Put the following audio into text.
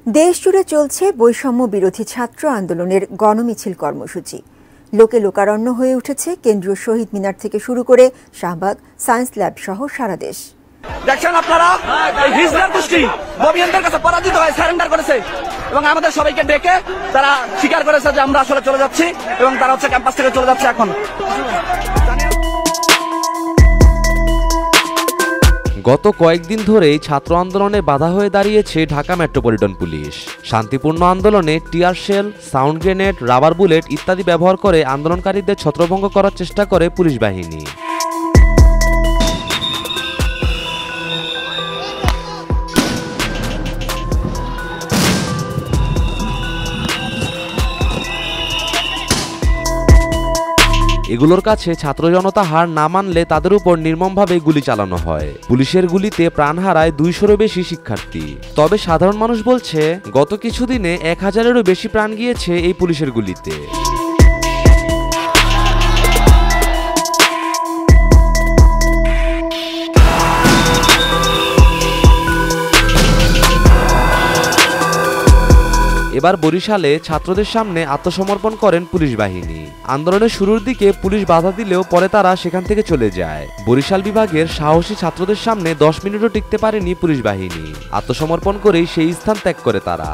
দেশ জুড়ে চলছে বৈষম্য বিরোধী ছাত্র আন্দোলনের গণমিছিল কর্মসূচি। লোকে লোকারণ্য হয়ে উঠেছে কেন্দ্রীয় শহীদ মিনার থেকে শুরু করে শাহবাগ, সায়েন্স ল্যাব সহ সারা দেশ। দেখছেন আপনারা, হিজলার গোষ্ঠী ববিয়ানদের কাছে পরাজিত হয়ে সারেন্ডার করেছে এবং আমাদের সবাইকে ডেকে তারা স্বীকার করেছে যে আমরা আসলে চলে যাচ্ছি এবং তারা ক্যাম্পাস থেকে চলে যাচ্ছে। এখন গত কয়েকদিন ধরেই ছাত্র আন্দোলনে বাধা হয়ে দাঁড়িয়েছে ঢাকা মেট্রোপলিটন পুলিশ। শান্তিপূর্ণ আন্দোলনে tear shell, sound grenade, rubber bullet ইত্যাদি ব্যবহার করে আন্দোলনকারীদের ছত্রভঙ্গ করার চেষ্টা করে পুলিশ বাহিনী। এগুলোর কাছে ছাত্র জনতা হার না মানলে তাদের উপর নির্মমভাবে গুলি চালানো হয়। পুলিশের গুলিতে প্রাণ হারায় 200-এরও বেশি শিক্ষার্থী। তবে সাধারণ মানুষ বলছে, গত কিছুদিনে 1000-এরও বেশি প্রাণ গিয়েছে এই পুলিশের গুলিতে। এবার বরিশালে ছাত্রদের সামনে আত্মসমর্পণ করেন পুলিশ বাহিনী। আন্দোলনের শুরুর দিকে পুলিশ বাধা দিলেও পরে তারা সেখান থেকে চলে যায়। বরিশাল বিভাগের সাহসী ছাত্রদের সামনে 10 মিনিটও টিকতে পারেনি পুলিশ বাহিনী। আত্মসমর্পণ করেই সেই স্থান ত্যাগ করে তারা।